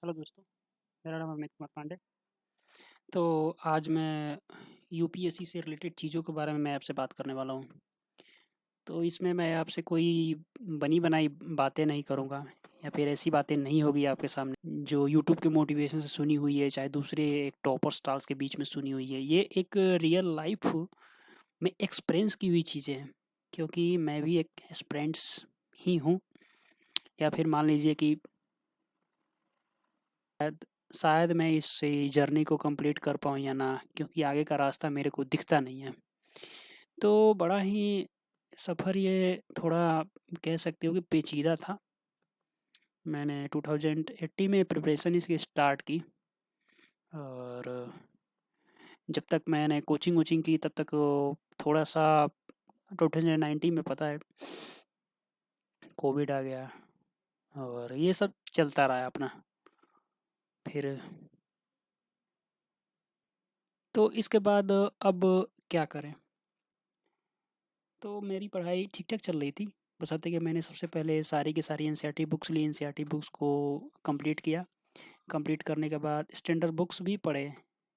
Hello दोस्तों, मेरा नाम अमित कुमार पांडे। तो आज मैं यूपीएससी से रिलेटेड चीज़ों के बारे में मैं आपसे बात करने वाला हूँ। तो इसमें मैं आपसे कोई बनी बनाई बातें नहीं करूँगा या फिर ऐसी बातें नहीं होगी आपके सामने जो यूट्यूब के मोटिवेशन से सुनी हुई है, चाहे दूसरे एक टॉपर स्टार्स के बीच में सुनी हुई है। ये एक रियल लाइफ में एक्सपीरियंस की हुई चीज़ें हैं, क्योंकि मैं भी एक एस्पिरेंट्स ही हूँ, या फिर मान लीजिए कि शायद शायद मैं इस जर्नी को कंप्लीट कर पाऊँ या ना, क्योंकि आगे का रास्ता मेरे को दिखता नहीं है। तो बड़ा ही सफ़र ये थोड़ा कह सकते हो कि पेचीदा था। मैंने 2080 में प्रिपरेशन इसकी स्टार्ट की, और जब तक मैंने कोचिंग वोचिंग की तब तक वो थोड़ा-सा 2019 में पता है कोविड आ गया, और ये सब चलता रहा अपना। फिर तो इसके बाद अब क्या करें? तो मेरी पढ़ाई ठीक-ठाक चल रही थी, बशर्ते कि मैंने सबसे पहले सारी की सारी एनसीईआरटी बुक्स ली, एनसीईआरटी बुक्स को कंप्लीट किया। कंप्लीट करने के बाद स्टैंडर्ड बुक्स भी पढ़े,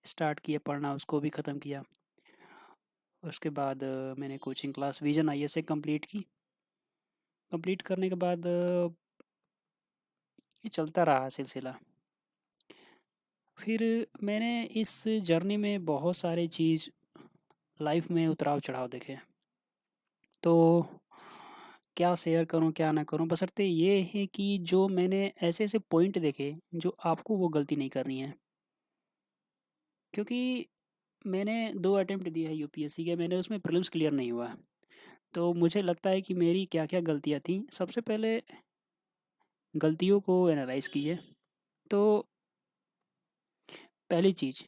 स्टार्ट किए पढ़ना, उसको भी ख़त्म किया। उसके बाद मैंने कोचिंग क्लास विज़न आईएएस से कंप्लीट की। कंप्लीट करने के बाद ये चलता रहा सिलसिला। फिर मैंने इस जर्नी में बहुत सारे चीज़ लाइफ में उतराव-चढ़ाव देखे। तो क्या शेयर करूँ, क्या ना करूँ? बशर्ते ये है कि जो मैंने ऐसे-ऐसे पॉइंट देखे, जो आपको वो गलती नहीं करनी है। क्योंकि मैंने 2 अटेम्प्ट दिए हैं यूपीएससी के, मैंने उसमें प्रीलिम्स क्लियर नहीं हुआ। तो मुझे लगता है कि मेरी क्या-क्या गलतियाँ थीं। सबसे पहले गलतियों को एनालाइज़ कीजिए। तो पहली चीज़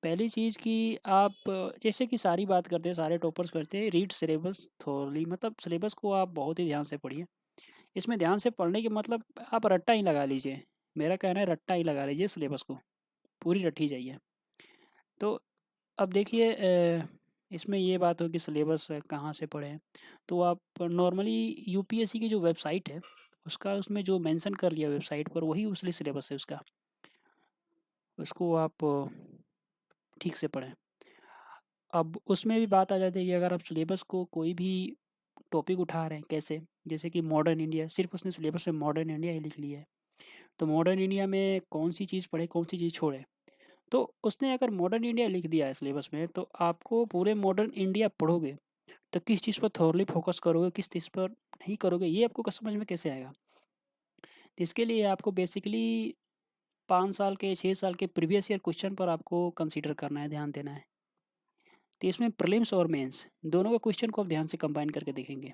पहली चीज़ कि आप जैसे कि सारी बात करते हैं, सारे टॉपर्स करते हैं, रीड सिलेबस थॉरली, मतलब सिलेबस को आप बहुत ही ध्यान से पढ़िए। इसमें ध्यान से पढ़ने के मतलब आप रट्टा ही लगा लीजिए। मेरा कहना है रट्टा ही लगा लीजिए सिलेबस को, पूरी रट ही जाइए। तो अब देखिए इसमें ये बात हो कि सिलेबस कहाँ से पढ़ें, तो आप नॉर्मली यूपीएससी की जो वेबसाइट है, उसका उसमें जो मेंशन कर लिया वेबसाइट पर वही असली सिलेबस है उसका। उसको आप ठीक से पढ़ें। अब उसमें भी बात आ जाती है कि अगर आप सिलेबस को कोई भी टॉपिक उठा रहे हैं कैसे, जैसे कि मॉडर्न इंडिया, सिर्फ़ उसने सिलेबस में मॉडर्न इंडिया ही लिख लिया है। तो मॉडर्न इंडिया में कौन-सी चीज़ पढ़ें, कौन-सी चीज़ छोड़ें? तो उसने अगर मॉडर्न इंडिया लिख दिया है सिलेबस में, तो आपको पूरे मॉडर्न इंडिया पढ़ोगे, तो किस चीज़ पर थॉरली फ़ोकस करोगे, किस चीज़ पर नहीं करोगे, ये आपको समझ में कैसे आएगा? तो इसके लिए आपको बेसिकली 5 साल के, 6 साल के प्रीवियस ईयर क्वेश्चन पर आपको कंसीडर करना है, ध्यान देना है। तो इसमें प्रीलिम्स और मेंस दोनों के क्वेश्चन को आप ध्यान से कंबाइन करके देखेंगे,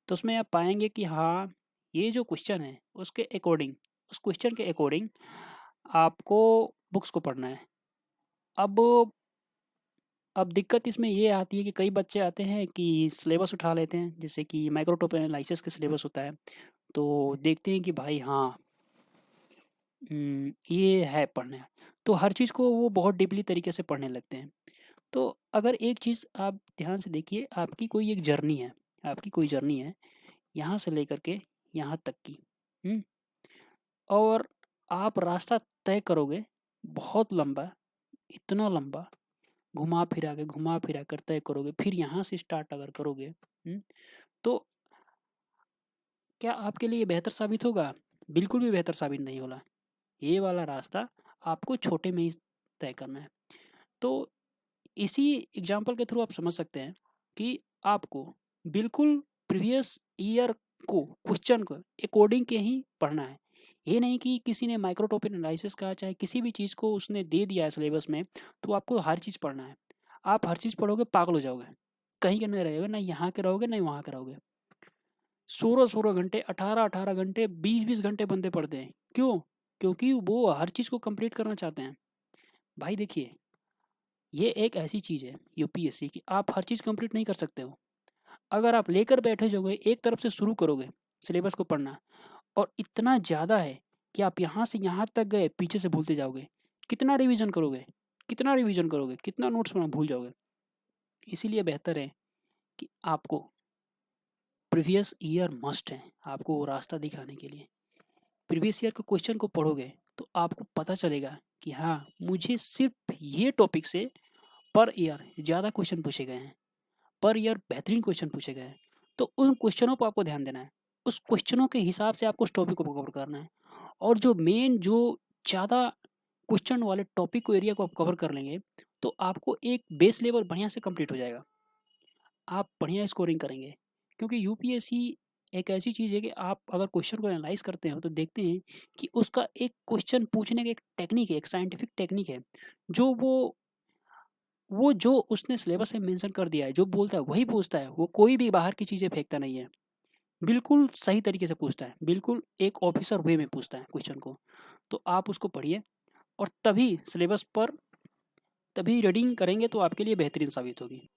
तो उसमें आप पाएँगे कि हाँ, ये जो क्वेश्चन है, उसके अकॉर्डिंग, उस क्वेश्चन के अकॉर्डिंग आपको बुक्स को पढ़ना है। अब अब दिक्कत इसमें ये आती है कि कई बच्चे आते हैं कि सिलेबस उठा लेते हैं, जैसे कि माइक्रोटोप एनालिसिस का सिलेबस होता है, तो देखते हैं कि भाई हाँ, ये है पढ़ना है, तो हर चीज़ को वो बहुत डीपली तरीके से पढ़ने लगते हैं। तो अगर एक चीज़ आप ध्यान से देखिए, आपकी कोई एक जर्नी है, आपकी कोई जर्नी है, यहाँ से लेकर के यहाँ तक की, हुँ? और आप रास्ता तय करोगे बहुत लंबा, इतना लंबा, घुमा फिरा कर तय करोगे, फिर यहाँ से स्टार्ट अगर करोगे, तो क्या आपके लिए बेहतर साबित होगा? बिल्कुल भी बेहतर साबित नहीं होगा। ये वाला रास्ता आपको छोटे में ही तय करना है। तो इसी एग्ज़ाम्पल के थ्रू आप समझ सकते हैं कि आपको बिल्कुल प्रीवियस ईयर को, क्वेश्चन को अकॉर्डिंग के ही पढ़ना है। ये नहीं कि किसी ने माइक्रोटॉपिक एनालिसिस का चाहे किसी भी चीज़ को उसने दे दिया है सिलेबस में, तो आपको हर चीज़ पढ़ना है। आप हर चीज़ पढ़ोगे पागल हो जाओगे। कहीं के नहीं रहोगे, ना यहाँ के रहोगे, ना वहाँ के रहोगे। 16-16 घंटे, 18-18 घंटे, 20-20 घंटे बंदे पढ़ते हैं। क्यों? क्योंकि वो हर चीज़ को कंप्लीट करना चाहते हैं। भाई देखिए, ये एक ऐसी चीज़ है यूपीएससी की, आप हर चीज़ कंप्लीट नहीं कर सकते हो। अगर आप लेकर बैठे जाओगे, एक तरफ से शुरू करोगे सिलेबस को पढ़ना, और इतना ज़्यादा है कि आप यहाँ से यहाँ तक गए, पीछे से भूलते जाओगे। कितना रिवीजन करोगे? कितना रिवीजन करोगे? कितना नोट्स बना भूल जाओगे? इसीलिए बेहतर है कि आपको प्रीवियस ईयर मस्ट है, आपको वो रास्ता दिखाने के लिए। प्रीवियस ईयर के क्वेश्चन को पढ़ोगे तो आपको पता चलेगा कि हाँ, मुझे सिर्फ़ ये टॉपिक से पर ईयर ज़्यादा क्वेश्चन पूछे गए हैं, पर ईयर बेहतरीन क्वेश्चन पूछे गए हैं। तो उन क्वेश्चनों को आपको ध्यान देना है। उस क्वेश्चनों के हिसाब से आपको उस टॉपिक को कवर करना है और जो ज़्यादा क्वेश्चन वाले टॉपिक को एरिया को आप कवर कर लेंगे, तो आपको एक बेस लेवल बढ़िया से कंप्लीट हो जाएगा। आप बढ़िया स्कोरिंग करेंगे। क्योंकि यूपीएससी एक ऐसी चीज़ है कि आप अगर क्वेश्चन को एनालाइज़ करते हो तो देखते हैं कि उसका एक क्वेश्चन पूछने का एक टेक्निक है, एक साइंटिफिक टेक्निक है, जो वो जो उसने सिलेबस में मेंशन कर दिया है, जो बोलता है वही पूछता है। वो कोई भी बाहर की चीज़ें फेंकता नहीं है। बिल्कुल सही तरीके से पूछता है। बिल्कुल एक ऑफिसर वे में पूछता है क्वेश्चन को। तो आप उसको पढ़िए और तभी सिलेबस पर तभी रीडिंग करेंगे तो आपके लिए बेहतरीन साबित होगी।